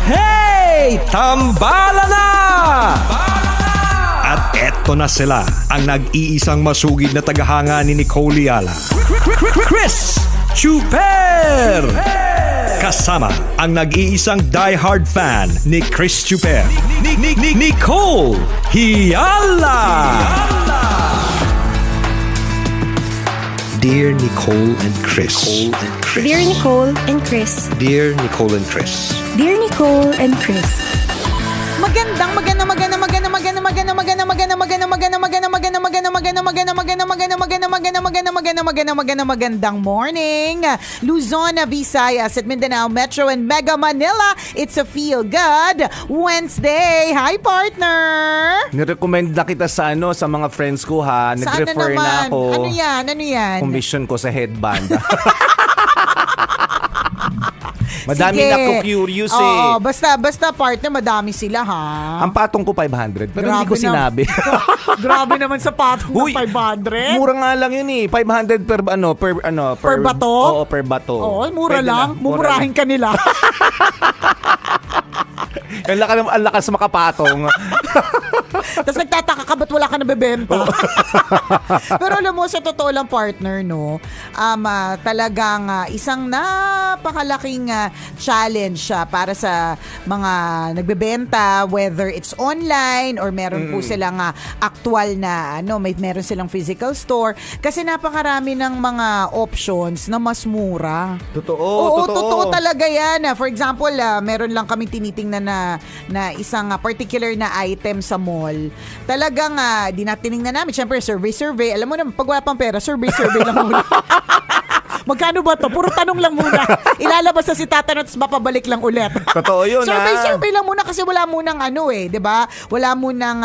Hey! Tambala na! At eto na sila, ang nag-iisang masugid na tagahanga ni Nicole Liala. Chris Chuper! Kasama ang nag-iisang diehard fan ni Chris Chuper, Nicole Hiala! Dear Nicole and Chris. Dear Nicole and Chris. Dear Nicole and Chris. Dear Nicole and Chris. Magandang morning, Luzon, Visayas at Mindanao Metro and Mega Manila. It's a Feel Good Wednesday. Hi, partner. Nirecommend na kita sa sa mga friends ko ha. Nag-refer na ako. Ano yan? Commission ko sa headband. Madami Sige. na ko curious Oo, basta partner, madami sila ha. Ang patong ko 500 pero hindi ko sinabi. Grabe naman sa patong ng 500. Mura nga lang yun 500 per bato? Oo, per bato. Oo, mura Pwede lang. na, Mumurahin ka nila. Ang lakas makapatong. Tapos nagtataka ka ba't wala ka nabebenta? Pero alam mo, sa totoo lang partner, no, talagang isang napakalaking challenge siya para sa mga nagbebenta, whether it's online or meron po silang actual na, meron silang physical store. Kasi napakarami ng mga options na mas mura. Totoo talaga yan. For example, meron lang kaming tinitingnan na isang particular na item sa mall. Talagang tiningnan namin. Siyempre, survey. Alam mo naman, pag wala pang pera, survey lang muna. Magkano ba to? Puro tanong lang muna. Ilalabas na si tatanong at mapabalik lang ulit. Totoo yun survey lang muna kasi wala munang diba? Wala munang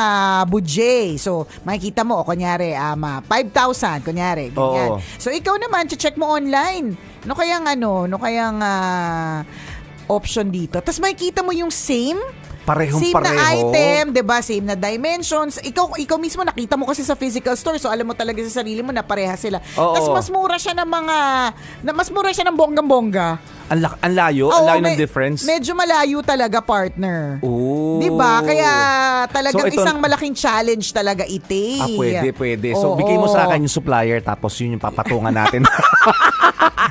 budget. So, makikita mo, kunyari, 5,000, kunyari. Ganyan. So, ikaw naman, check mo online. Ano kayang option dito? Tapos makikita mo yung same na item, 'di ba? Same na dimensions. Ikaw mismo nakita mo kasi sa physical store, so alam mo talaga sa sarili mo na pareha sila. Tapos mas mura siya ng bonggang-bongga. Ang layo ng difference. Medyo malayo talaga, partner. Oo. 'Di ba? Kaya talagang isang malaking challenge talaga ite. Pwede. So bigay mo sa akin yung supplier tapos yun yung papatungan natin.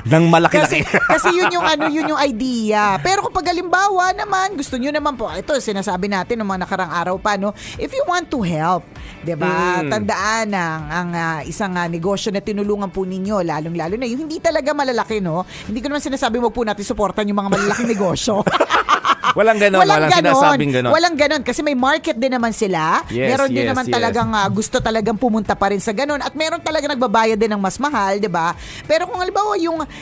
Nang malaki-laki. Kasi yun yung idea. Pero kung halimbawa naman, gusto nyo naman po, ito sinasabi natin ng mga nakarang araw pa, if you want to help, 'di ba? Tandaan ang isang negosyo na tinulungan po ninyo, lalong-lalo na yung hindi talaga malalaki, Hindi ko naman sinasabi wag po natin suportan yung mga malalaking negosyo. Walang sinasabing ganon. Walang ganon kasi may market din naman sila. Meron din naman talagang gusto talagang pumunta pa rin sa ganon at meron talaga nagbabayad din ng mas mahal, 'di ba? Pero kung halimbawa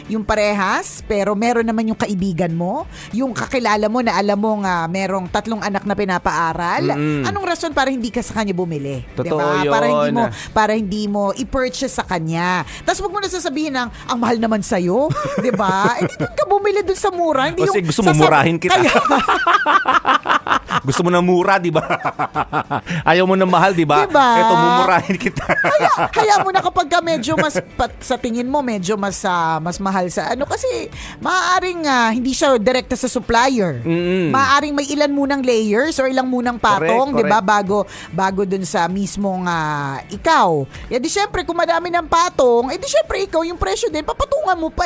yung parehas, pero meron naman yung kaibigan mo, yung kakilala mo na alam mo merong 3 anak na pinapaaral, anong rason para hindi ka sa kanya bumili? Totoo diba? yun. Para hindi mo i-purchase sa kanya. Tapos wag mo na sasabihin ang mahal naman sa'yo, 'di ba? Hindi doon ka bumili doon sa mura, hindi kasi gusto mo murahin kita. Gusto mo na mura, di ba? Ayaw mo na mahal, di ba? Diba? Ito, mumurahin kita. Kaya mo na kapag medyo mas, sa tingin mo, medyo mas mahal sa kasi maaaring hindi siya direkta sa supplier. Maaaring may ilan munang layers or ilang munang patong, di ba? Bago dun sa mismong ikaw. Di syempre, kung madami ng patong, di syempre ikaw yung presyo din, papatungan mo pa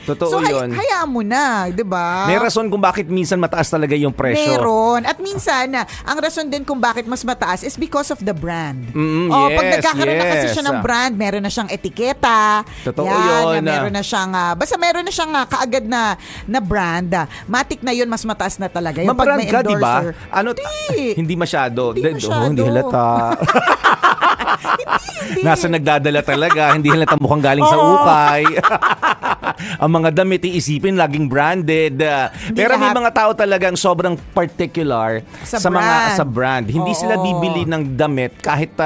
Totoo yun. Hayaan mo na, di ba? May rason kung bakit minsan mataas talaga yung presyo. Meron. At minsan, ang rason din kung bakit mas mataas is because of the brand. Pag nagkakaroon na kasi siya ng brand, meron na siyang etiketa. Totoo yun. Meron na siyang, basta meron na siyang kaagad na brand. Matik na yun, mas mataas na talaga. Yung pag may ka, endorser. Diba? Hindi masyado. Hindi Hindi halata. Hindi. Nasa nagdadala talaga. Hindi halata mukhang galing sa ukay. Ang mga damit, iisipin, laging branded. Pero may mga tao talagang sobrang particular sa brand. Hindi sila bibili ng damit kahit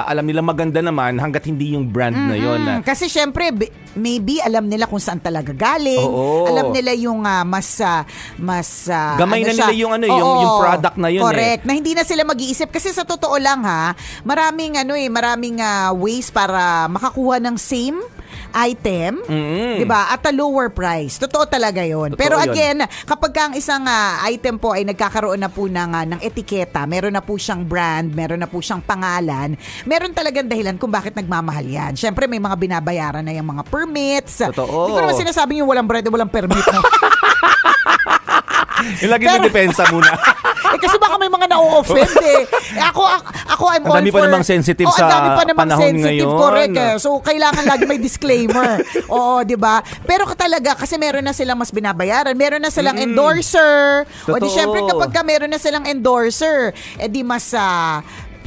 alam nila maganda naman hanggat hindi yung brand na yon. Kasi syempre, maybe alam nila kung saan talaga galing. Alam nila yung mas gamay na nila yung yung product na yun. Correct. Na hindi na sila mag-iisip kasi sa totoo lang maraming ways para makakuha ng same item, 'di ba? At a lower price. Totoo talaga 'yon. Totoo Pero yun. again, kapag ang isang item po ay nagkakaroon na po ng etiketa, meron na po siyang brand, meron na po siyang pangalan, meron talagang dahilan kung bakit nagmamahal yan. Siyempre, may mga binabayaran na yung mga permits. Totoo. Hindi ko naman sinasabing yung walang brand, walang permit. No? Yung lagi na depensa muna. Kasi baka may mga na-offend eh. Ako, I'm Ang all dami for... pa namang sensitive ang sa dami pa namang panahon sensitive, ngayon. correct eh. So, kailangan lagi may disclaimer. Oo, di ba? Pero talaga, kasi meron na silang mas binabayaran, meron na silang endorser. O di Totoo. syempre, kapag meron na silang endorser, di mas...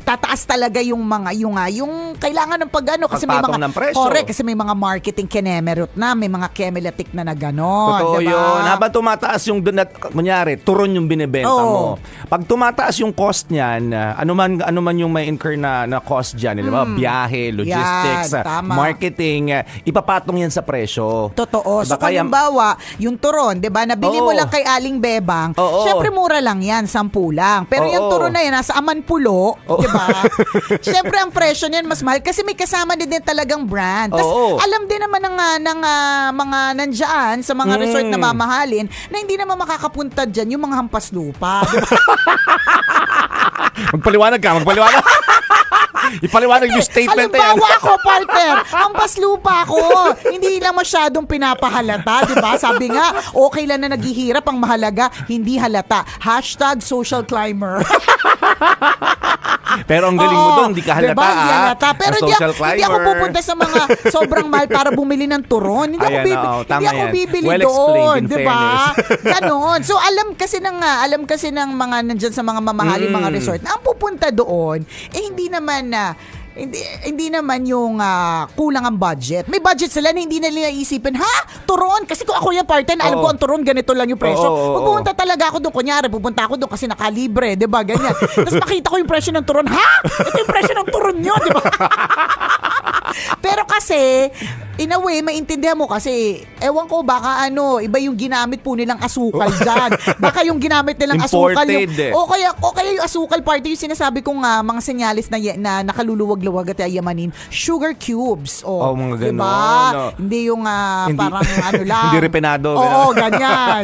tataas talaga yung mga yung kailangan ng pagano kasi may Pagpatong mga ng presyo. correct kasi may mga marketing kinemerot na, may mga chemelatic na ganon. Totoo diba? yun. Habang tumataas yung, kunyari, turon yung binibenta mo. Pag tumataas yung cost niyan, ano man yung may incur na cost dyan, di ba? Biyahe, logistics, Yan, tama. marketing, ipapatong yan sa presyo. Totoo. So, Diba? Kaya- halimbawa, yung turon, di ba, nabili mo Oo. lang kay Aling Bebang, Oo. syempre mura lang yan, 10 lang. Pero yung Oo. turon na yan, nasa Amanpulo, Oo. di ba? Syempre, ang presyo niyan mas mahal kasi may kasama din talagang brand. Tapos, Oo. alam din naman ng mga nandyan sa mga resort na mamahalin na hindi naman makakapunta dyan yung mga hampas lupa. Di ba? Magpaliwanag ka, magpaliwanag. Ipaliwanag yung statement na yan. Halimbawa ako, partner, hampas lupa ako. Hindi lang masyadong pinapahalata, di ba? Sabi nga, okay lang na naghihirap, ang mahalaga, hindi halata. #social climber. Pero ang galing mo doon, hindi ka halata. Diba? Hindi halata. Pero Ang hindi social hindi ako climber. pupunta sa mga sobrang mahal para bumili ng turon. Hindi ako Ayan, bibili, oo, tama hindi ako yan. bibili Well doon. explained, in Diba? fairness. Ganon. So, alam kasi ng mga nandyan sa mga mamahaling mga resort na ang pupunta doon, hindi naman hindi naman yung kulang ang budget. May budget sila na hindi na nila isipin, turon? Kasi kung ako yung partner, alam ko ang turon, ganito lang yung presyo. Oo. Pupunta talaga ako doon. Kunyari, pupunta ako doon kasi nakalibre, di ba? Ganyan. Tapos makita ko yung presyo ng turon. Ito yung presyo ng turon nyo, di ba? Pero kasi, in a way, maintindihan mo kasi, ewan ko, baka iba yung ginamit po nilang asukal dyan. Baka yung ginamit nilang asukal. Imported. O kaya yung asukal party, yung sinasabi kong mga senyalis na nakaluluwag-luwag at yayamanin, sugar cubes. Mga ganon. Diba? Hindi yung parang lang. Hindi repenado. Oo, ganyan.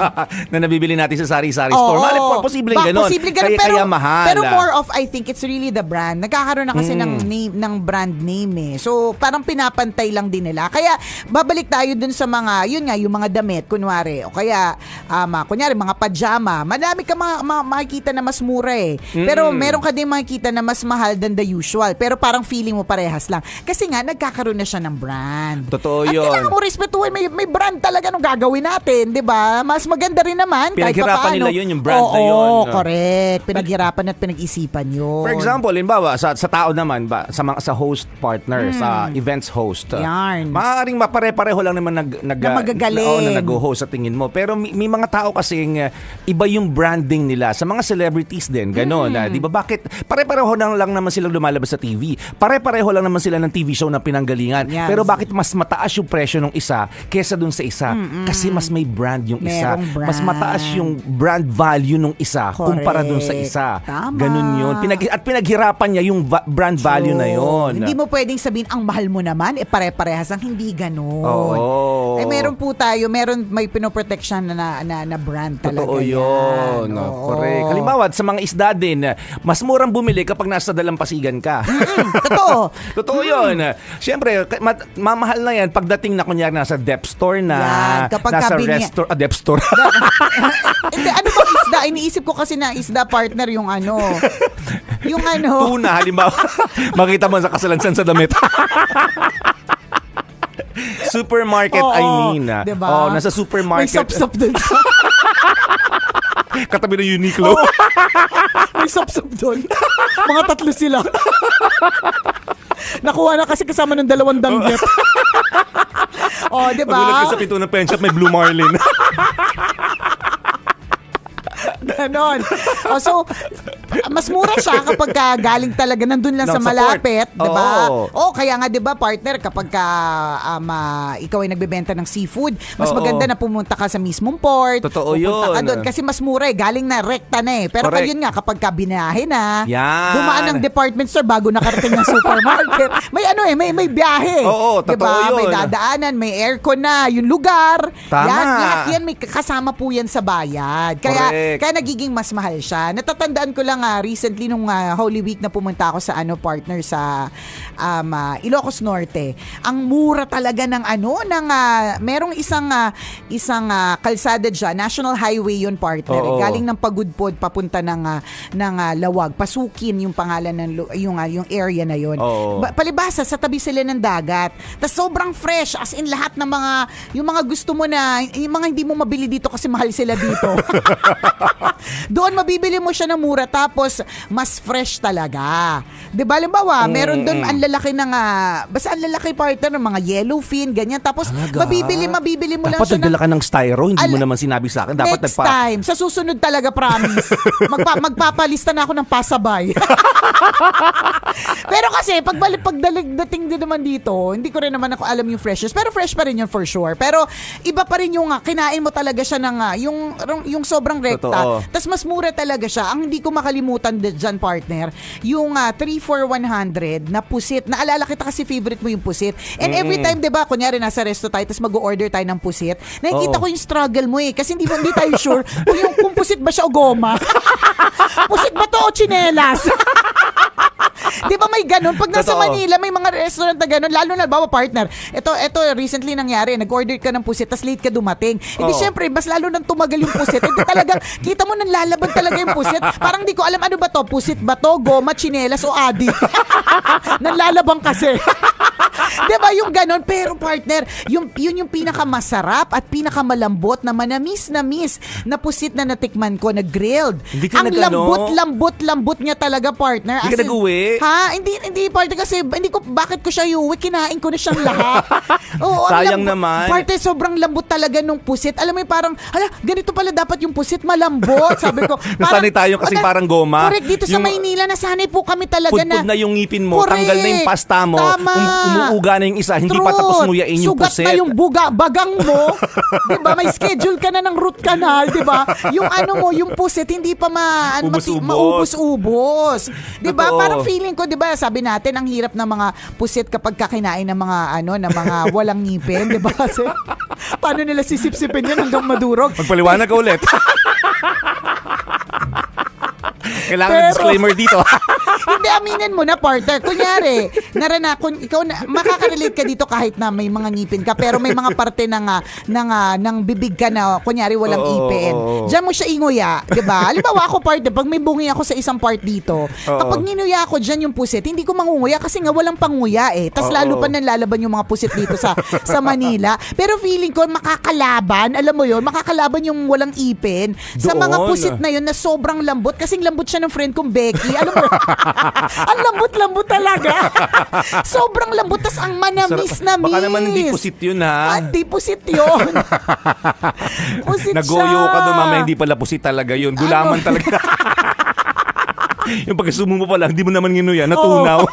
Na nabibili natin sa sari-sari store. Mali po, posibleng ganon. Posibleng ganon. Kaya mahal. Pero more of, I think, it's really the brand. Nagkakaroon na kasi ng brand name eh. So, parang pinapantay lang din nila. Kaya, babalik tayo dun sa mga, yun nga, yung mga damit, kunwari. O kaya, kunyari, mga pajama. Madami ka makikita na mas mura eh. Pero meron ka din makikita na mas mahal than the usual. Pero parang feeling mo parehas lang. Kasi nga, nagkakaroon na siya ng brand. Totoo At yun. kailangan mo respetuhin, may brand talaga nung gagawin natin, di ba? Mas maganda rin naman. kahit Pinaghirapan papaano. nila yun, yung brand na yun. Oo, correct. Pinaghirapan at pinag-isipan yun. For example, limbawa, sa tao naman ba, sa host partner, sa events host, Yarn. maaaring mapare-pareho lang naman Na magagaling. na nag-host sa tingin mo. Pero may mga tao kasing iba yung branding nila. Sa mga celebrities din, gano'n. Di ba? Bakit? Pare-pareho lang naman silang lumalabas sa TV. Pare-pareho lang naman sila ng TV show na pinanggalingan. Yes. Pero bakit mas mataas yung presyo ng isa kesa dun sa isa? Kasi mas may brand yung isa. Merong brand. Mas mataas yung brand value ng isa kumpara dun sa isa. Tama. Ganun yun. At pinaghirapan niya yung brand value na yun. Hindi mo pwedeng sabihin, ang mahal mo naman, pare-parehas ang hindi ganun. Oo. Meron po tayo, may pinoprotection na brand talaga. Totoo yun. Yan. Oo. Correct. Halimbawa, sa mga isda din, mas murang bumili kapag nasa dalampasigan ka. Totoo. Totoo yun. Siyempre, mamahal na yan pagdating na kunyari nasa depth store na, Yan, kapag nasa kabini- restaurant, depth store. Hindi, ano bang isda? Iniisip ko kasi na isda partner yung yung Tuna, halimbawa, makita mo sa kasalansan sa damit. Supermarket, Oo, I mean. diba? Nasa May supermarket. sop-sop dun sa... Katabi ng Uniqlo. May sop-sop dun. Mga 3 sila. Nakuha na kasi kasama ng 2 danggit. Diba? Magulat ka sa pinto ng pen shop, may Blue Marlin. Ganon. So, mas mura siya kapag galing talaga nandun lang Ng sa support. malapit, 'di ba? Oo. Kaya nga 'di ba partner, kapag ikaw ay nagbebenta ng seafood, mas Oo. maganda na pumunta ka sa mismong port. Totoo pupunta ka yun. doon kasi mas mura galing na rekta na eh. Pero Correct. yun nga kapag binahe na, Yan. dumaan ng department store bago nakarating ng supermarket. May biyahe. Oo, 'Di ba? totoo yun. May dadaanan, may aircon na, yung lugar. Tama. Lahat yan may kasama po yan sa bayad. Correct. Kaya nagiging mas mahal siya. Natatandaan ko lang recently nung Holy Week na pumunta ako sa partner sa Ilocos Norte. Ang mura talaga ng merong isang kalsada diyan, National Highway yun partner. Oo. Galing ng Pagudpod papunta ng Lawag. Pasukin yung pangalan ng yung area na yun. Oo. Palibasa sa tabi sila ng dagat. Tas sobrang fresh as in lahat ng yung mga gusto mo na yung mga hindi mo mabili dito kasi mahal sila dito. Doon mabibili mo siya ng mura tapos mas fresh talaga. 'Di ba? Halimbawa, meron doon ang lalaki ng basta ang lalaki partner ng mga yellowfin ganyan tapos Talaga? mabibili mo lang Dapat siya nagdala ka ng styro, hindi mo Al- naman sinabi sa akin. Dapat next time, sa susunod talaga promise. Magpapalista na ako ng pasabay. Pero kasi pagdating din naman dito, hindi ko rin naman ako alam yung freshness. Pero fresh pa rin yun for sure. Pero iba pa rin yung kinain mo talaga siya ng yung sobrang rekta. Totoo. Tapos mas mura talaga siya. Ang hindi ko makalimutan dyan partner, yung 3 for 100 na pusit. Naalala kita kasi favorite mo yung pusit. And every time, 'di ba, kunyari nasa resto tayo tapos mag-order tayo ng pusit, nakikita ko yung struggle mo eh. Kasi hindi tayo sure kung pusit ba siya o goma. Pusit ba to o tsinelas? Di ba may ganun? Pag nasa Totoo. Manila, may mga restaurant na ganun. Lalo na, bawa partner. Ito recently nangyari. Nag-order ka ng pusit, tas late ka dumating. Hindi, syempre, mas lalo nang tumagal yung pusit. Hindi talagang, kita mo nang lalaban talaga yung pusit. Parang di ko alam ano ba to. Pusit ba to? Goma, tsinelas o adi? Nanlalabang kasi. Di ba yung ganun? Pero partner, yun yung pinakamasarap at pinakamalambot na manamis na pusit na natikman ko na grilled. Hindi ka Ang nag-ano? lambot niya talaga, partner. Hindi ka As in, nag-uwi? Ha? Hindi partner kasi bakit ko siya iuwi? Kinain ko na siyang lahat. Oo, ang Sayang naman. Partner, sobrang lambot talaga nung pusit. Alam mo yung parang, ganito pala dapat yung pusit, malambot. Sabi ko. Nasanay tayo kasi parang goma. Correct, dito sa Yung Maynila, nasanay po kami talaga pudpud na yung ngipin mo, Correct. tanggal na yung pasta mo, Tama. umuuga na yung isa, hindi pa Truth. tapos nguyain yung Sugat puset. na yung bagang mo. 'Di ba? May schedule ka na ng root canal, 'di ba? Yung yung puset hindi pa Ubus-ubos. maubos-ubos. 'Di ba? Totoo. Parang feeling ko, 'di ba? Sabi natin ang hirap ng mga puset kapag kakinain ng mga ng mga walang ngipin, 'di ba? Kasi paano nila sisip-sipin 'yan hanggang madurog? Magpaliwanag ka ulit. Kailangan ng disclaimer dito. Hindi, aminin mo na, partner. Kunyari, kung ikaw makaka-relate ka dito kahit na may mga ngipin ka, pero may mga parte ng bibig ka na, kunyari, walang ipin. Diyan mo siya inguya, di ba? Halimbawa ako, partner, pag may bungi ako sa isang part dito, kapag ninuya ako dyan yung pusit, hindi ko mangunguya kasi nga walang panguya eh. Tapos lalo pa nanlalaban yung mga pusit dito sa Manila. Pero feeling ko, makakalaban, alam mo yun, makakalaban yung walang ipin sa mga Doon. pusit na yun na sobrang lambot. Kasing lambot siya ng friend kong Becky. Alam mo, ang lambot-lambot talaga. Sobrang lambot. Tas ang manamis. Baka naman hindi pusit yun, ha? Hindi pusit yun. Pusit Nagoyo siya. ka doon, mama, hindi pala pusit talaga yun. Gulaman talaga. Yung pagkasumo mo pala, hindi mo naman ginuya, natunaw.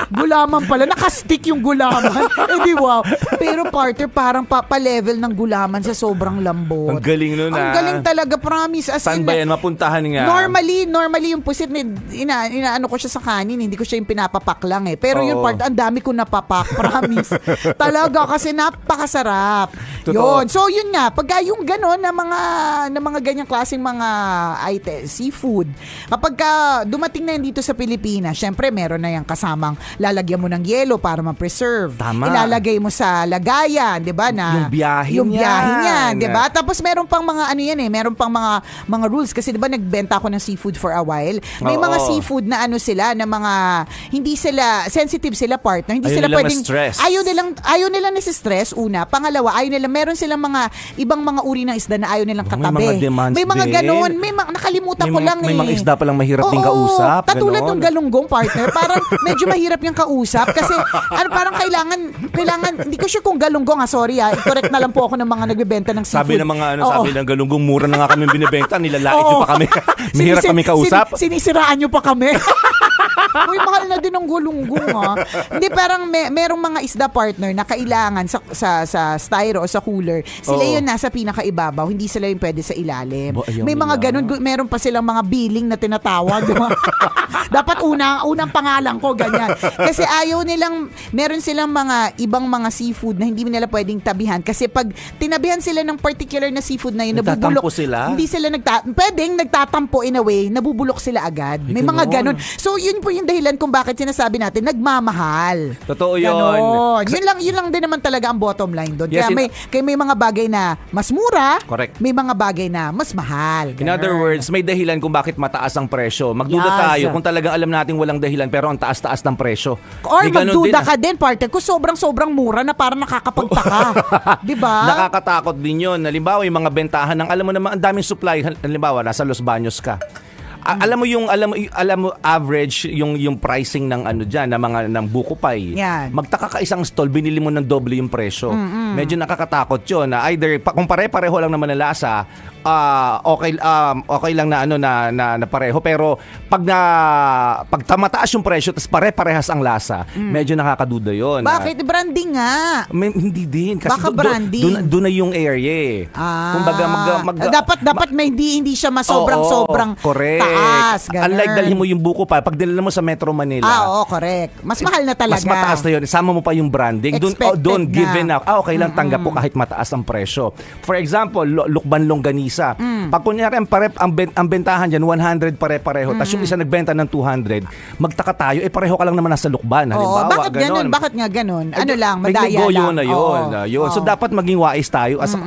Gulaman pala. Nakastick yung gulaman. Di wow. Pero partner, parang pa-level ng gulaman sa sobrang lambot. Ang galing nun, Ang galing talaga, promise. As Saan in, ba yan? Mapuntahan nga. Normally yung pusit, inaano ko siya sa kanin, hindi ko siya yung pinapapak lang eh. Pero yung Oo. part, ang dami ko napapak, promise. Talaga, kasi napakasarap. Totoo. Yun. So, yun nga, pagka yung gano'n na mga ganyang klaseng mga seafood, kapag dumating na yan dito sa Pilipinas, syempre, meron na yung kasamang lalagyan mo ng yelo para ma-preserve. Tama. Ilalagay mo sa lagayan, 'di ba, na Yung biyahe yung biyahe niyan. niyan, 'di ba? Tapos meron pang mga meron pang mga rules kasi 'di ba nagbenta ako ng seafood for a while. May Oo. mga seafood na sila na mga hindi sila sensitive sila partner, hindi Ayaw sila nilang pwedeng ma-stress. ayaw nilang nasi-stress una. Pangalawa, ayaw nila meron silang mga ibang mga uri ng isda na ayaw nilang May katabi. mga demands May mga din. ganon, nakalimutan ko lang May eh. mga isda palang mahirap din kausap. Katulad ganon. ng galunggong partner, parang medyo mahirap niyang kausap kasi parang kailangan hindi ko sure kung galunggong sorry i-correct na lang po ako ng mga nagbebenta ng seafood. Sabi ng mga Oo. sabi ng galunggong, mura na nga kami binibenta, nilalait nyo pa kami. Mahirap kami kausap. Sinisiraan nyo pa kami. Uy, mahal na din ang gulunggong Hindi, parang merong mga isda partner na kailangan sa styro o sa cooler. Sila Oo. yun nasa pinakaibabaw, hindi sila yung pwede sa ilalim. Ayaw May mga nila. ganun, meron pa silang mga billing na tinatawag. Di ba? Dapat unang pangalan ko, ganyan. Kasi ayaw nilang, meron silang mga ibang mga seafood na hindi nila pwedeng tabihan. Kasi pag tinabihan sila ng particular na seafood na yun, nabubulok. Nagtatampo sila? Hindi sila pwedeng nagtatampo in a way, nabubulok sila agad. May mga ganon. ganun. So, yun po yung dahilan kung bakit sinasabi natin, nagmamahal. Totoo yun. Ganon. Yun lang din naman talaga ang bottom line doon. Yes, Kaya may mga bagay na mas mura, Correct. may mga bagay na mas mahal. In other Ganon. words, may dahilan kung bakit mataas ang presyo. Magduda Yes. tayo kung talagang alam natin walang dahilan pero ang taas-taas ng presyo. Or May ganun magduda din, ka din, partner, kung sobrang mura na parang nakakapagtaka. Di ba? Nakakatakot din yun. Halimbawa, yung mga bentahan ng alam mo naman ang daming supply. Halimbawa, nasa Los Baños ka. Alam mo average yung pricing ng ano diyan ng mga ng buko pie. Yan. Magtaka ka isang stall binili mo ng doble yung presyo. Medyo nakakatakot 'yon. Na either kung pare-pareho lang naman ang lasa, okay lang na na pareho pero pag mataas yung presyo tapos pare-parehas ang lasa, medyo nakakaduda 'yon. Bakit? Branding nga. Hindi din kasi Baka branding. doon na yung area eh. Kumbaga dapat may hindi siya sobrang correct. taas. Ganun. Unlike dalhin mo yung buko pa, pag dinala mo sa Metro Manila. Oo, correct. Mas mahal na talaga. Mas mataas na yun. Sama mo pa yung branding. Expected Doon na. given na. Okay lang tanggap ko kahit mataas ang presyo. For example, Lukban Longganisa. Pag kunyari ang bentahan dyan, 100 pare-pareho. Tapos yung isa nagbenta ng 200, magtaka tayo, pareho ka lang naman nasa Lukban. Oo, Halimbawa, bakit ganun? Bakit nga ganun? Ano lang, madaya Nagnegoyo lang. na yun. Oo. Yun. So, Oo. dapat maging wise tayo as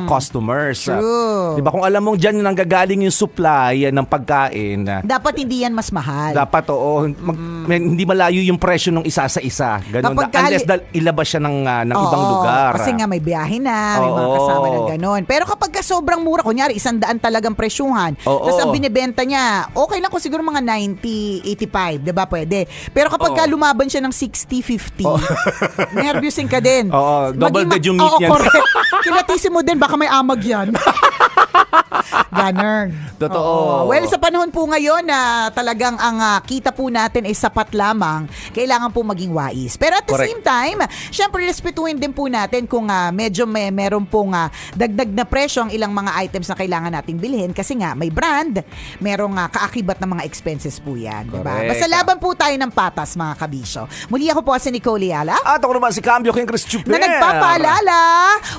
customers. True. Diba? Kung alam mong dyan nanggagaling yung supply ng pagkain, Dapat hindi yan mas mahal. dapat hindi malayo yung presyo ng isa sa isa. Ganun. Unless ilabas siya ng ibang lugar. Kasi nga may biyahe na, may mga Oo. kasama ng ganon. Pero kapag sobrang mura, kunyari 100 talagang presyuhan, Oo. tapos ang binibenta niya, okay lang kung siguro mga 90, 85, di ba pwede? Pero kapag lumaban siya ng 60, 50, nervyusin ka din. Oo, double dead yung meat Oo, niyan. correct. Kilatisin mo din, baka may amag yan. Ganon. Totoo. Oo. Well, sa panahon po ngayon na talagang ang kita po natin ay sapat lamang, kailangan po maging wais. Pero at the Correct. same time, syempre respetuhin din po natin kung medyo meron pong dagdag na presyo ang ilang mga items na kailangan nating bilhin kasi nga may brand, merong kaakibat na mga expenses po yan. Diba? Correct. Basta laban po tayo ng patas, mga kabisyo. Muli ako po si Nicole Yala. At ako naman si Cambio King Chris Chuper. Na nagpapaalala,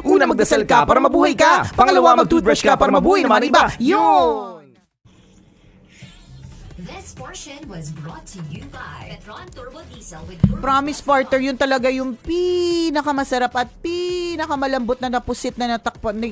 una magdasal ka para mabuhay ka, pangalawa mag-toothbrush ka para mabuhay naman iba. Yun! This portion was brought to you by Petron Turbo Diesel with Promise partner, yun talaga yung pinakamasarap at pinakamalambot na napusit na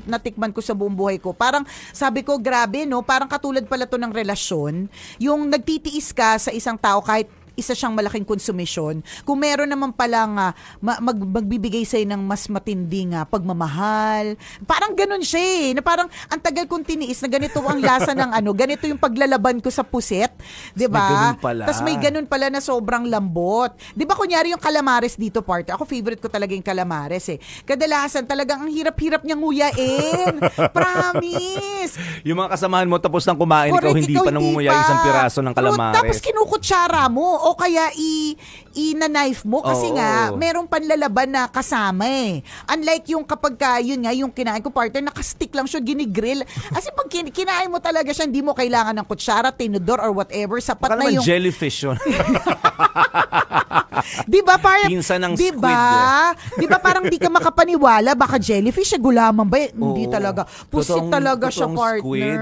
natikman ko sa buong buhay ko. Parang sabi ko, grabe no, parang katulad pala to ng relasyon. Yung nagtitiis ka sa isang tao kahit isa siyang malaking konsumisyon. Kung meron naman palang magbibigay sa'yo ng mas matinding pagmamahal. Parang ganun siya na parang ang tagal kong tiniis na ganito ang lasa ng ganito yung paglalaban ko sa puset. Diba? May ganun pala. Tapos may ganun pala na sobrang lambot. Di ba kunyari yung calamares dito, partner? Ako favorite ko talaga yung calamares Kadalasan talagang ang hirap-hirap niyang nguyain. Promise! Yung mga kasamahan mo tapos nang kumain, ikaw hindi pa nangunguya isang piraso ng True, calamares. tapos kinukutsara mo o kaya ina-knife mo kasi Oo. nga merong panlalaban na kasama Unlike yung kapag yun nga, yung kinain ko partner, nakastick lang siya, ginigrill. As in, pag kinain mo talaga siya, hindi mo kailangan ng kutsara, tinidor, or whatever. Sapat Baka na naman yung... jellyfish yun. Diba, parang... Pinsan ng diba? squid. Diba, parang di ka makapaniwala, baka jellyfish, gulaman ba? Hindi Oo. talaga. Pusit talaga siya, totoong partner. squid.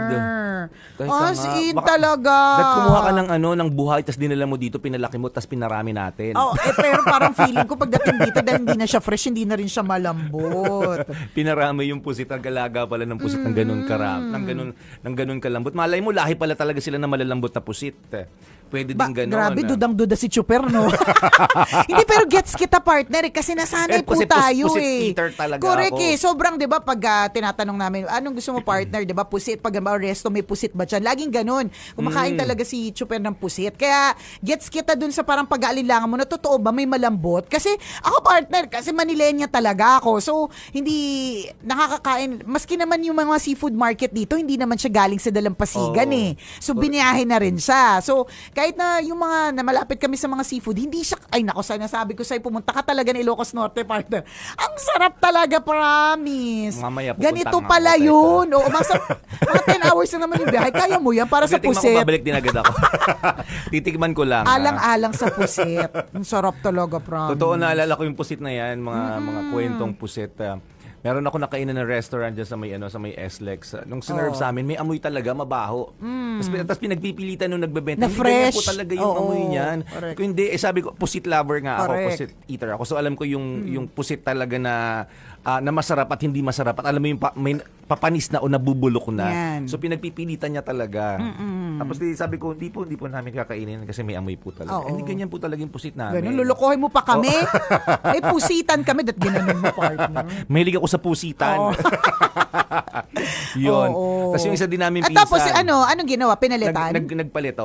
Teka As nga, in, baka- talaga. Kumuha ka ng buhay tapos dinala mo dito, pinalaki mo tapos pinarami natin. Pero parang feeling ko pagdating dito dahil hindi na siya fresh, hindi na rin siya malambot. Pinarami yung pusit, ang galaga pala ng pusit ng ganun ng ganun kalambot. Malay mo lahi pala talaga sila na malalambot na pusit. Pwede din ganun. Grabe, dudang-duda si Chuper, no? Hindi, pero gets kita, partner, kasi nasanay po Kasi tayo pusit eh. eater talaga Correct ako. Sobrang, di ba, pag tinatanong namin, anong gusto mo, partner, di ba, pusit, pag resto, may pusit ba dyan? Laging ganun. Kumakain talaga si Chuper ng pusit. Kaya, gets kita dun sa parang pag-aalinlangan mo na totoo ba may malambot? Kasi, ako, partner, kasi Manilenya talaga ako. So, hindi nakakakain. Maski naman yung mga seafood market dito, hindi naman siya galing sa Dalampasigan eh. So, biniyahe na rin siya. So, kahit na yung mga na malapit kami sa mga seafood, hindi siya, ay nako, nasabi ko sa'yo, pumunta ka talaga ng Ilocos Norte, partner. Ang sarap talaga, promise. Mamaya pupunta Ganito nga pala ako, yun. O, mga 10 hours na naman yung biyahe. Kaya mo yan para sa Pagdating ako, pusit. babalik din agad ako. Titikman ko lang. Alang-alang sa pusit. Ang sarap talaga, promise. Totoo, naalala ko yung pusit na yan, mga kwentong pusit. Meron ako nakainan ng restaurant dyan sa may SLEX. Nung sinerve sa amin, may amoy talaga, mabaho. Tapos pinagpipilitan nung nagbebenta. Na Hindi fresh. ganyan po talaga yung Oo, amoy niyan. correct. Kung hindi, sabi ko, pusit lover nga ako, Correct. pusit eater ako. So alam ko yung pusit talaga na masarap at hindi masarap. At alam mo yung may papanis na o nabubulok na. Yan. So pinagpipilitan niya talaga. Tapos sabi ko, hindi po namin kakainin kasi may amoy po talaga. Oo. Hindi ganyan po talaga yung pusit namin. Ganun, lulukohin mo pa kami. May pusitan kami, dat ginanon mo, partner. Mahilig ako sa pusitan. Yun. Oo. Tapos yung isa din namin At pinsan. tapos, anong ginawa? Pinalitan? Nagpalit,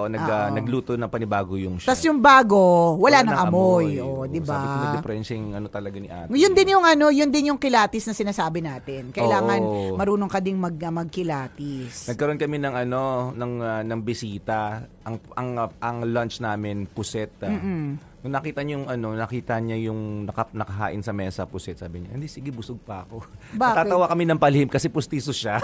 nagluto ng panibago yung chef. Tapos yung bago, wala nang nang amoy. Oo, di ba? Sabi ko, na-difference yung talaga ni ate. Yun din yung kilatis na sinasabi natin. Kailangan Oo. marunong ka ding magkilatis. Nagkaroon kami ng bisita. Ang lunch namin puset. Nung nakita niya yung nakahain sa mesa puset, sabi niya, hindi, sige, busog pa ako. Bakit? Natatawa kami ng palihim kasi pustiso siya.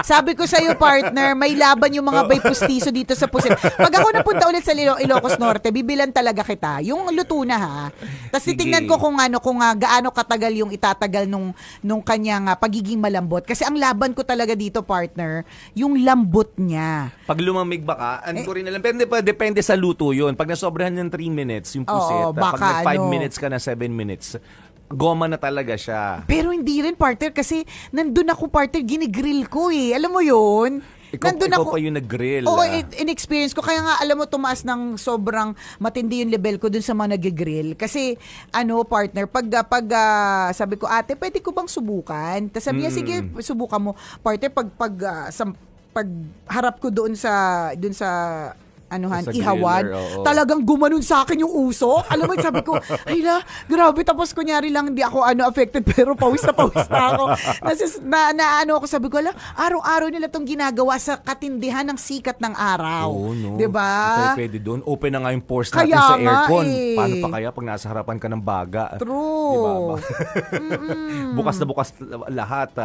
Sabi ko sa'yo, partner, may laban yung mga bay pustiso dito sa pusit. Pag ako napunta ulit sa Ilocos Norte, bibilan talaga kita. Yung luto na, ha? Tapos Sige. titingnan ko kung gaano katagal yung itatagal nung kanyang pagiging malambot. Kasi ang laban ko talaga dito, partner, yung lambot niya. Pag lumamig ba ka, ko rin alam. Pero depende sa luto yun. Pag nasobrahan ng 3 minutes, yung puset, Oo, baka pag 5 minutes ka na 7 minutes, goma na talaga siya. Pero hindi rin, partner, kasi nandun ako, partner, ginigrill ko eh. Alam mo yun? Ikaw pa yung nag-grill. Oo, in-experience ko. Kaya nga, alam mo, tumaas ng sobrang matindi yung level ko dun sa mga nag-grill. Kasi, partner, pag sabi ko, ate, pwede ko bang subukan? Tapos sabi niya, sige, subukan mo. Partner, pag harap ko doon sa Sa ihawan, griller, oo. talagang gumanon sa akin yung usok. Alam mo, sabi ko, ay na, grabe. Tapos kunyari lang, hindi ako affected, pero pawis na ako. Ako, sabi ko, araw-araw nila tong ginagawa sa katindihan ng sikat ng araw. Oo, no. Diba? Hindi tayo pwede doon. Open na nga yung pores natin Kaya sa nga aircon. eh. Paano pa kaya pag nasa harapan ka ng baga? True. Diba? Bukas na bukas lahat.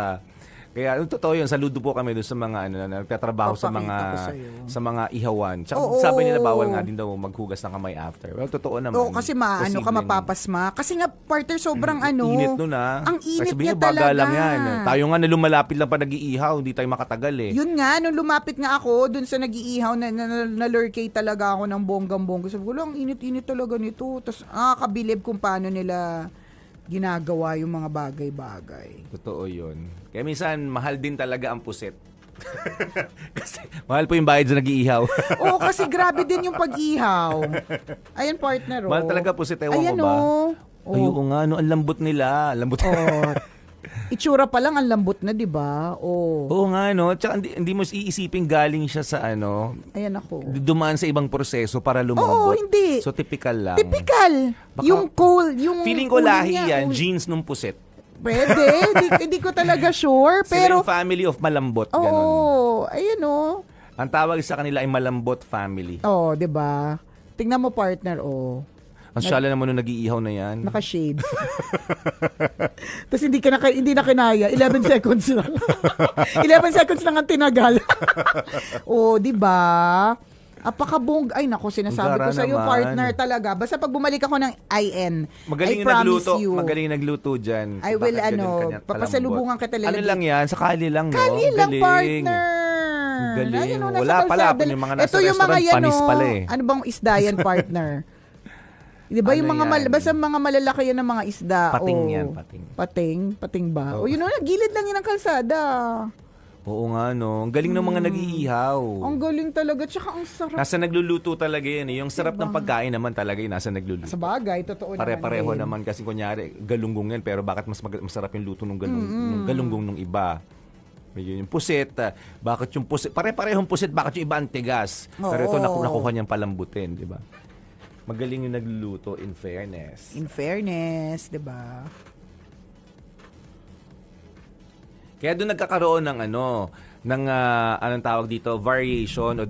Kaya totoo yun, saludo po kami doon sa mga nagtatrabaho sa Papakita ko sa'yo. mga ihawan. Tsaka Oo. sabi nila bawal nga din daw maghugas ng kamay after. Well, totoo naman. Oo, kasi ka Posibleng- mapapasma. Kasi nga, partner, sobrang Init nun Ang init Sabi niya baga talaga. lang yan. Tayo nga na lumalapit lang pa nag-iihaw, hindi tayo makatagal eh. Yun nga, nung lumapit nga ako dun sa nag-iihaw, na-lurkate talaga ako ng bonggang-bongga. Sabi ko, ang init-init talaga nito. Tapos, kabilib kung paano nila ginagawa yung mga bagay-bagay. Totoo yun. Kaya minsan, mahal din talaga ang puset. Kasi mahal po yung bayad sa nag-iihaw. Oo, kasi grabe din yung pag-ihaw. Ayan, partner, Mahal talaga puset, ewan Ayan, ko ba? oh. Ay, oo nga, ang lambot nila. Lambot. Oh. Itsura pa lang ang lambot na, 'di ba? Oh. Oo nga, no? Tsaka hindi mo iisipin galing siya sa Ayan ako. dumaan sa ibang proseso para lumambot. Oo, hindi. So, typical lang. Typical. Baka- Yung cool, yung Feeling ko ulo lahi niya, yan, ulo- genes nung puset. Pwede, hindi ko talaga sure, Sila pero yung family of malambot, ganun. oo, ayun oh. Ang tawag sa kanila ay malambot family. Oh, 'di ba? Tingnan mo, partner, oh. Ang syala naman nung nag-iihaw na yan. Naka-shades. Tapos hindi na kinaya. 11 seconds lang. 11 seconds lang ang tinagal. Oh, 'di ba? Apakabong. Ay, nako, sinasabi Gara ko sa iyo, naman. partner, talaga. Basta pag bumalik ako ng IN, Magaling I yung promise nagluto. you. Magaling yung nagluto dyan. I will, Bakit ganun kanya papasalubungan kalambot? kita Ano lang yan? Sa kali lang, no? Kali lang, Galing. partner. Galing. Ayun, oh, nasa Wala pala. kalsada. Yung mga nasa Ito yung mga restaurant, yan, panis oh. pala eh. Ano bang isda yan, partner? Di ba yung Ano mga yan? basta mga malalaki yan ng mga isda. Pating oh. yan, pating. Pating ba? Oh. O yun, gilid lang yan ang kalsada. Oo nga, no? Ang galing ng mga nag-iihaw. Ang galing talaga. Tsaka ang sarap. Nasa nagluluto talaga yan. Yung sarap ng pagkain naman talaga yung nasa nagluluto. Sa bagay, totoo naman. Pare-pareho din. naman kasi kunyari, galunggong yan. Pero bakit mas masarap yung luto ng nung galunggong nung iba? Yung pusit, bakit yung pusit? Pare-parehong pusit, bakit yung iba ang tigas? Pero ito, nakuha niyang palambutin, di ba? Magaling yung nagluluto, in fairness. In fairness, di ba? Kaya doon nagkakaroon ng anong tawag dito, variation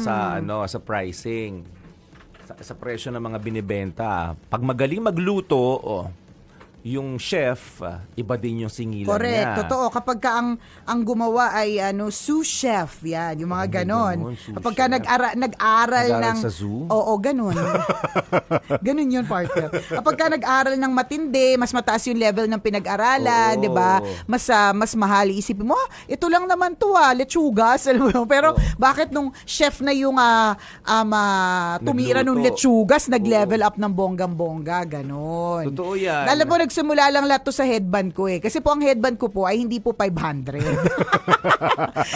sa pricing. Sa presyo ng mga binibenta. Pag magaling magluto, yung chef, iba din yung singilan niya. Correct, totoo. Kapag ka ang gumawa ay sous chef, yan, yung mga ganon. Kapag ka nag-aral Nag-aral ng... sa zoo? Oo, ganon. Ganon yun, partner. Kapag ka nag-aral ng matindi, mas mataas yung level ng pinag-aralan, Oo. di ba? Mas mahal. Isipin mo, ito lang naman to, lechugas. Alam mo, pero bakit nung chef na yung tumira nung Nagluto. lechugas, nag-level up ng bonggang-bongga, ganon. Totoo yan. Alam mo, nagsimula lang lahat to sa headband ko eh. Kasi po ang headband ko po ay hindi po 500.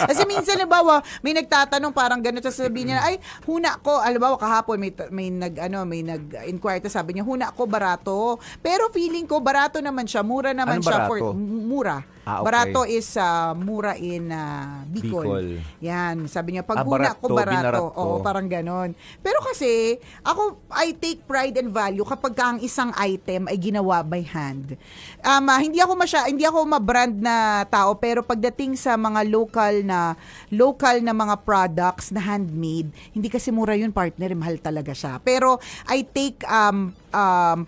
Kasi minsan, halimbawa, may nagtatanong parang gano'n, sasabihin niya, ay, huna ko, halimbawa, kahapon may nag-inquire, sabi niya, huna ko barato. Pero feeling ko, barato naman siya, mura naman Anong siya. barato? Mura. Okay. Barato is mura in Bicol. Bicol. Yan, sabi niya, pag huna barato, ko barato. binarat ko. Oo, parang ganon. Pero kasi, I take pride and value kapag ang isang item ay ginawa by hand. Hindi ako ma-brand na tao, pero pagdating sa mga local na mga products na handmade, hindi kasi mura yun, partner, mahal talaga siya. Pero I take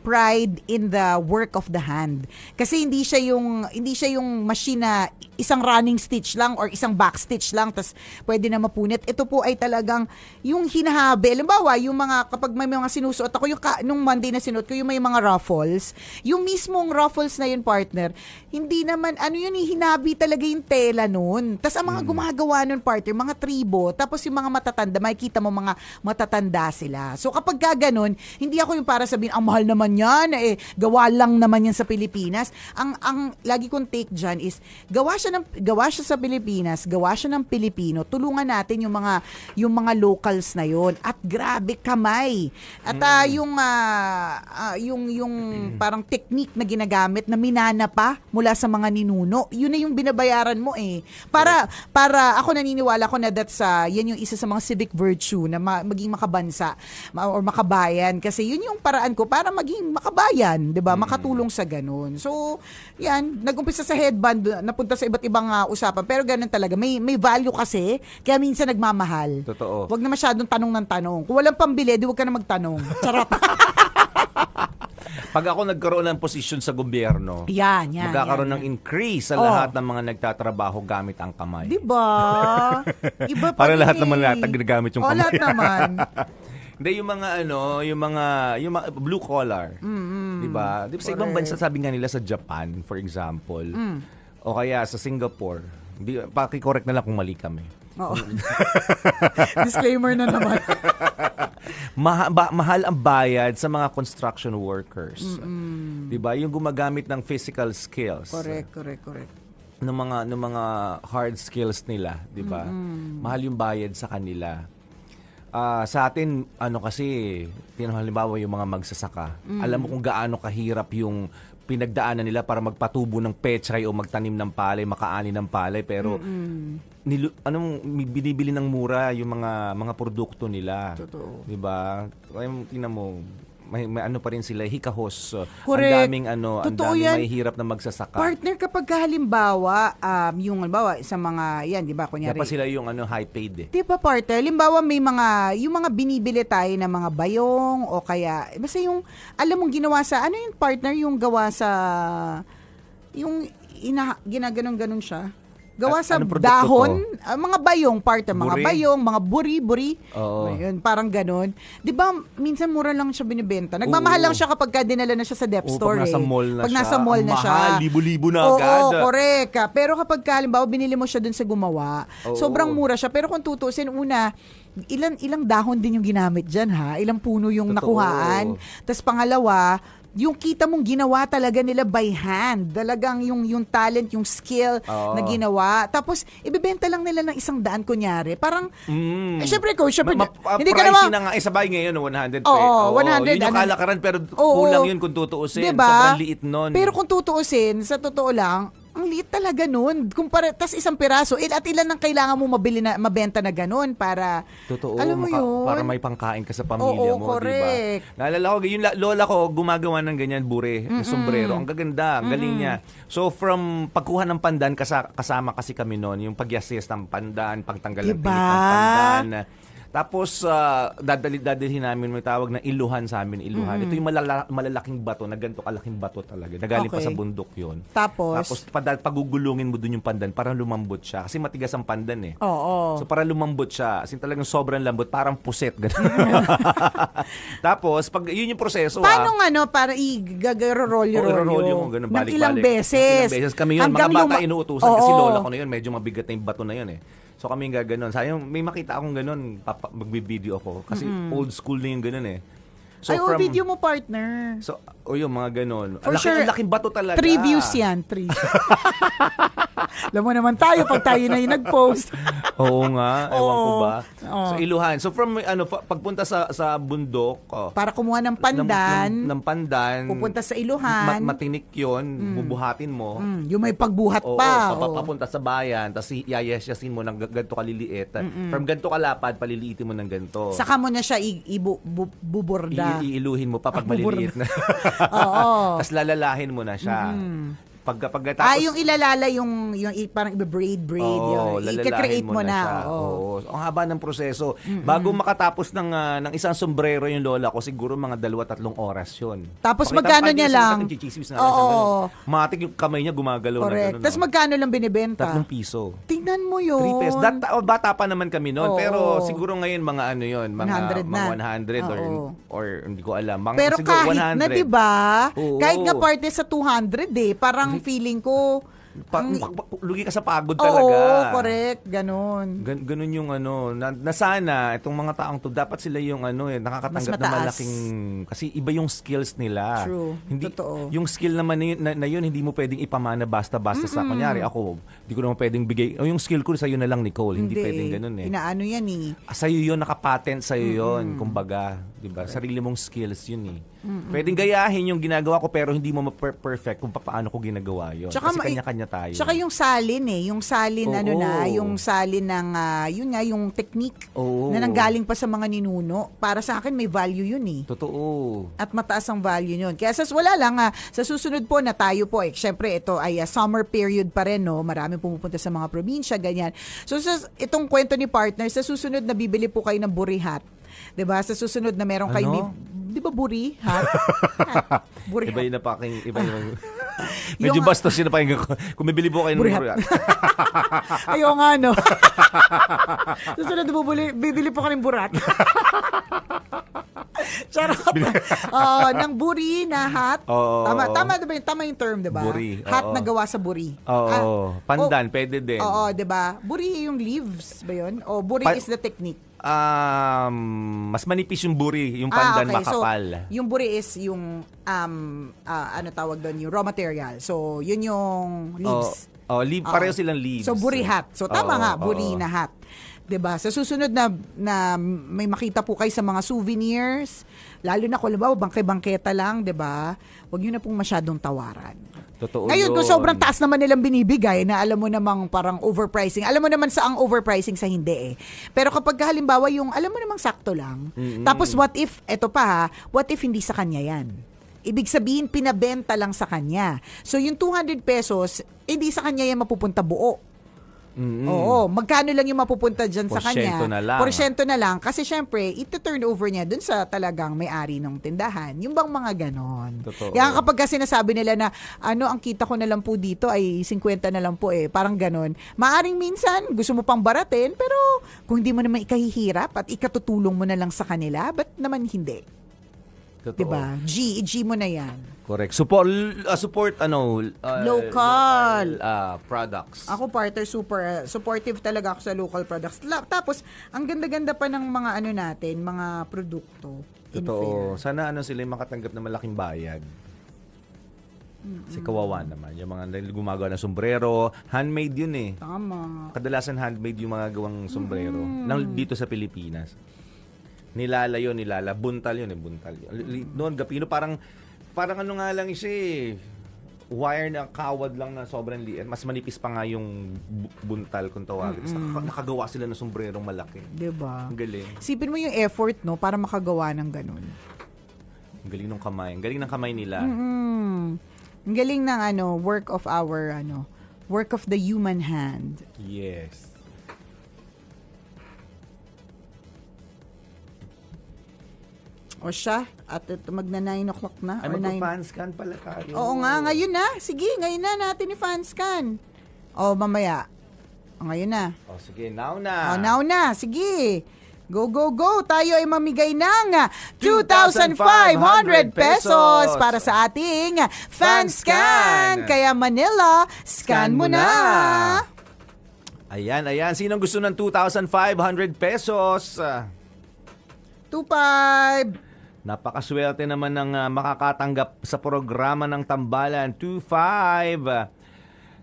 pride in the work of the hand. Kasi hindi siya yung machine na isang running stitch lang or isang back stitch lang tas pwede na mapunit. Ito po ay talagang yung hinahabi. Halimbawa, yung mga kapag may mga sinusuot ako, nung Monday na sinuot ko, yung may mga ruffles, yung mismong ruffles na yun, partner, hindi naman, hinabi talaga yung tela nun. Tas ang mga gumagawa nun, partner, mga tribo, tapos yung mga matatanda, makikita mo mga matatanda sila. So kapag ganun, hindi ako yung para sabihin, ang mahal naman yan, gawa lang naman yan sa Pilipinas. Ang lagi kong take dyan is, gawa siya sa Pilipinas, gawa siya ng Pilipino, tulungan natin yung mga locals na yon. At grabe kamay. At yung parang technique na ginagamit na minana pa mula sa mga ninuno, yun na yung binabayaran mo eh. Para ako naniniwala ko na yan yung isa sa mga civic virtue na maging makabansa or makabayan, kasi yun yung paraan ko para maging makabayan, 'di ba? Makatulong sa ganun. So, yan, nag-umpisa sa headband, napunta sa iba't ibang usapan, pero ganun talaga. May value kasi, kaya minsan nagmamahal. Totoo. Huwag na masyadong tanong ng tanong. Kung walang pambili, di huwag ka na magtanong. Charot. Pag ako nagkaroon ng posisyon sa gobyerno, yan. magkakaroon ng increase sa lahat ng mga nagtatrabaho gamit ang kamay. Di ba? Iba pa Para din lahat eh. naman nagagamit yung kamay. Lahat naman. Hindi, yung mga blue collar. Di ba? Di ba sa ibang bansa, sabi nga nila sa Japan, for example, o kaya sa Singapore, paki-correct na lang kung mali kami. Oo. Disclaimer na naman. Mahal ang bayad sa mga construction workers. 'Di ba? Yung gumagamit ng physical skills. Correct. Ng mga hard skills nila, 'di ba? Mahal yung bayad sa kanila. Sa atin, kasi, halimbawa yung mga magsasaka, alam mo kung gaano kahirap yung pinagdaanan nila para magpatubo ng pechay o magtanim ng palay, makaani ng palay, pero binibili ng mura yung mga produkto nila. Totoo. 'Di ba? Tingnan mo, may pa rin sila hikahos. Correct. Ang Totoo daming yan. mahihirap na magsasaka. Partner, kapag halimbawa, sa mga, yan, di ba, kunyari. Dapat sila yung high paid eh. Di ba, partner, halimbawa yung mga binibili tayo na mga bayong o kaya, basta yung, alam mong ginawa sa, ano yung partner, yung gawa sa, yung ginaganon-ganon siya. Gawa sa anong produkto dahon, mga bayong, partner, mga Buri? bayong, mga buri-buri. Oo. Ayun, parang ganon. Di ba, minsan mura lang siya binibenta. Nagmamahal lang siya kapag dinala na siya sa dep store. Pag nasa mall na Pag siya. nasa mall na Ang siya. mahal, libo-libo na Oo, agad. correct. Pero kapag halimbawa binili mo siya dun sa gumawa, Oo. sobrang mura siya. Pero kung tutusin, una, ilang dahon din yung ginamit dyan, ha? Ilang puno yung Totoo. nakuhaan. Tapos pangalawa, yung kita mong ginawa talaga nila by hand. Talagang yung talent, yung skill Oo. na ginawa. Tapos, ibibenta lang nila ng 100 kunyari. Parang, syempre, coach, syempre, hindi ka pricey naman, na nga. Sa bagay ngayon, 100 Oo, 100, Yun yung ano? kalakaran, pero Oo. kulang yun kung tutuusin. Diba? Sobrang liit nun. Pero kung tutuusin, sa totoo lang, ang liit talaga nun. Tas isang piraso. At ilan ang kailangan mo mabenta na ganun para, Totoo, alam mo yun? para may pangkain ka sa pamilya Oo, mo, correct. diba? Naalala ko, yung lola ko gumagawa ng ganyan bure, yung sombrero. Ang gaganda, ang galing niya. So from pagkuha ng pandan, kasama kasi kami noon, yung pagyasiyas ng pandan, pagtanggal ng Diba? pilik ng pandan. Tapos, dadalhin namin, may tawag na iluhan sa amin, iluhan. Ito yung malalaking bato, na ganito kalaking bato talaga. Nagaling pa Okay. sa bundok yun. Tapos? Pagugulungin mo dun yung pandan, parang lumambot siya. Kasi matigas ang pandan eh. Oo. So, para lumambot siya. As in, talagang sobrang lambot. Parang puset. Ganun. Tapos, yun yung proseso. Paano para i-rolyo-rolyo? I-rolyo mo, ganun, Ng balik-balik. ilang beses. Ilang beses. Kami yun, Hanggang mga bata inuutusan. Kasi Oo. lola ko na yun, medyo mabigat na yung bato na yun eh. So kami nga ganun. Sayang, may makita akong ganun, magbi-video ako. Kasi old school na yung ganun eh. So video mo, partner. So, yung mga ganun. For sure, Ang laking bato talaga. 3 views yan, 3. Alam mo naman tayo, pag tayo na yung nag-post. Oo nga, ewan ko ba. Oo. So, iluhan. So, from, pagpunta sa bundok, Para kumuha ng pandan, ng pandan, pupunta sa iluhan. matinik yun, bubuhatin mo. Yung may pagbuhat Oo, pa. papunta sa bayan, tapos yayasyasin mo ng ganito kaliliit. From ganito kalapad, paliliitin mo ng ganito. Saka mo na siya buborda. Iiluhin mo pa pag maliliit na. Oo. Tapos lalalahin mo na siya. Pagkatapos, yung ilalala yung parang ibe-braid. Oo, yun. lalalahin I-create mo na. siya. Oo. Oo. Ang haba ng proseso. Bago makatapos ng isang sombrero yung lola ko, siguro mga 2-3 oras yun. Tapos Pakita- magkano pakita niya sa lang? natin, chichismis nga lang Oo. siya, ganun. Matik yung kamay niya gumagalaw na Correct. gano'n. Tapos magkano lang binibenta? 3 piso. Tingnan mo yun. 3 pesos. Bata pa naman kami noon. Oo. Pero siguro ngayon mga ano yun. Mga 100 na. 100 Oo. or hindi ko alam. Mga, Pero siguro kahit 100. na, di ba? Oo. Kahit nga parte sa 200 parang feeling ko, Lugi ka sa pagod talaga. oo, correct, ganun. Ganun yung na sana itong mga taong to dapat sila yung nakakatanggap Mas na mataas. malaking kasi iba yung skills nila. True. Hindi Totoo. yung skill naman na yun hindi mo pwedeng ipamana basta-basta sa kunyari ako, hindi ko naman pwedeng bigay yung skill ko sa iyo na lang Nicole, hindi pwedeng ganun eh. Inaano yan eh. Sa'yo yun, nakapatent sa'yo yun, kumbaga, di ba? Sarili mong skills yun eh. Pwedeng gayahin yung ginagawa ko pero hindi mo ma-perfect kung paano ko ginagawa yun. Tsaka Kasi kanya-kanya tayo. Tsaka yung salin yung salin Oo. yung salin ng, yun nga, yung technique Oo. na nanggaling pa sa mga ninuno. Para sa akin, may value yun eh. Totoo. At mataas ang value yun. Kaya wala lang sa susunod po na tayo po, syempre ito ay summer period pa rin, no? Marami pumupunta sa mga probinsya, ganyan. So itong kwento ni partner, sa susunod na bibili po kayo ng burihat. 'Di ba? Sa susunod na meron kayo, di ba burihat? Burihat. Iba yung napaking, iba yung... Medyo bastos yung napakinggan ko. Kung bibili po kayo ng Burihat. burihat. Ayaw nga, no? Susunod na bibili po ka ng burat. Charot. Ng buri na hat. Oo. Tama yung term, 'di ba? Buri, Hat oo. na gawa sa buri. Oo. Pandan, pwede din. Oo, 'di ba? Buri yung leaves ba 'yun? O buri is the technique. Mas manipis yung buri, yung pandan makapal. So, yung buri is yung ano tawag doon, yung raw material. So, yun yung leaves. Pareho silang leaves. So, buri hat. So, tama Oo, nga, buri oo. na hat. 'Di ba? Sa susunod na may makita po kayo sa mga souvenirs, lalo na kung halimbawa bangke-bangketa lang, 'di ba? Huwag niyo na pong masyadong tawaran. Totoo Ngayon, yun. kung sobrang taas naman nilang binibigay na alam mo namang parang overpricing, alam mo naman sa ang overpricing sa hindi eh. Pero kapag halimbawa yung alam mo namang sakto lang, tapos what if, eto pa ha, what if hindi sa kanya yan? Ibig sabihin, pinabenta lang sa kanya. So yung 200 pesos, hindi sa kanya yan mapupunta buo. Oo, magkano lang yung mapupunta dyan sa kanya? Porsyento na lang. Porsyento na lang. Kasi syempre, ito-turn over niya dun sa talagang may-ari ng tindahan. Yung bang mga ganon. Totoo. Yan kapag kasi sinasabi nila na, ang kita ko na lang po dito ay 50 na lang po eh. Parang ganon. Maaring minsan, gusto mo pang baratin, pero kung hindi mo naman ikahihirap at ikatutulong mo na lang sa kanila, ba't naman hindi? Totoo. Diba? G mo na yan. Correct. Support Local. products. Ako, partner, super supportive talaga ako sa local products. Tapos, ang ganda-ganda pa ng mga natin, mga produkto. In Totoo. fair. Sana sila yung makatanggap ng malaking bayad. Kasi kawawa naman. Yung mga gumagawa ng sombrero, handmade yun eh. Tama. Kadalasan handmade yung mga gawang sombrero. Dito sa Pilipinas. Buntal yun. Noon, Gapino, parang ano nga lang siya eh. Wire na kawad lang na sobrang liit. Mas manipis pa nga yung buntal kung tawagin. Nakagawa sila ng sombrerong malaki. Diba? Ang galing. Sipin mo yung effort, no, para makagawa ng ganun. Ang galing ng kamay. Ang galing ng kamay nila. Ang galing ng work of the human hand. Yes. O siya, at ito magna 9 o'clock na. Ay, or 9. magpa-fanscan pala tayo. Oo nga, ngayon na. Sige, ngayon na natin i-fanscan. O, mamaya. O, ngayon na. O, sige, now na. O, now na. Sige. Go, go, go. Tayo ay mamigay ng 2,500 pesos para sa ating fanscan. Kaya Manila, scan mo na. Ayan. Sinong gusto ng 2,500 pesos? 2,500. Napakaswerte naman ng makakatanggap sa programa ng Tambalan. 2,500.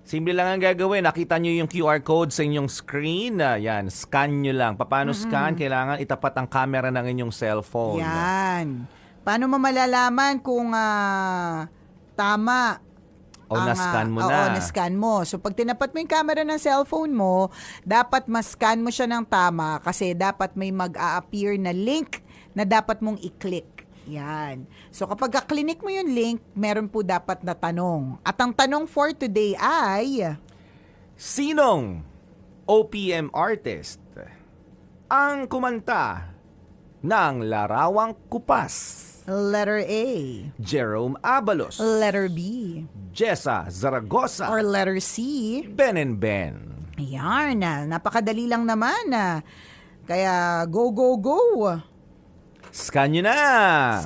Simple lang ang gagawin. Nakita nyo yung QR code sa inyong screen. Yan, scan nyo lang. Paano scan? Kailangan itapat ang camera ng inyong cellphone. Yan. Paano mo malalaman kung tama? O na-scan mo na. Oo, na-scan mo. So, pag tinapat mo yung camera ng cellphone mo, dapat ma-scan mo siya ng tama kasi dapat may mag-a-appear na link na dapat mong i-click. Yan. So, kapag ka-click mo yung link, meron po dapat na tanong. At ang tanong for today ay... Sinong OPM artist ang kumanta ng Larawang Kupas? Letter A. Jerome Abalos. Letter B. Jessa Zaragoza. Or letter C. Ben and Ben. Ayan. Napakadali lang naman. Kaya go, go, go. Scan nyo na.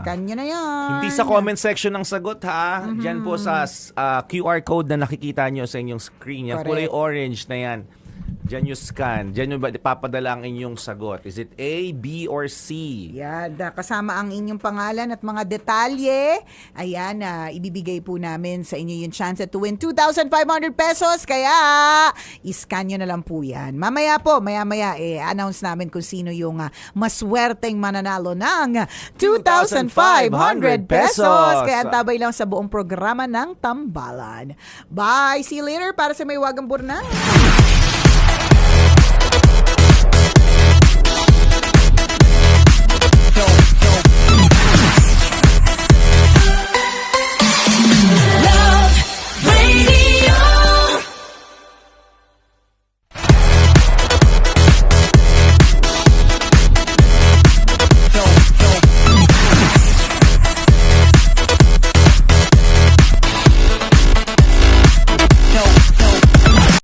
Scan nyo na yan. Hindi sa comment section ng sagot ha. Diyan po sa QR code na nakikita nyo sa inyong screen. Yan, Correct. kulay orange na yan. Diyan nyo scan. Diyan nyo papadala ang inyong sagot. Is it A, B, or C? Yan, kasama ang inyong pangalan at mga detalye. Ayan, ibibigay po namin sa inyo yung chance to win 2,500 pesos. Kaya, iscan nyo na lang po yan. Maya announce namin kung sino yung maswerteng mananalo ng 2,500 pesos. Kaya tabay lang sa buong programa ng Tambalan. Bye! See you later para sa may wagang burna.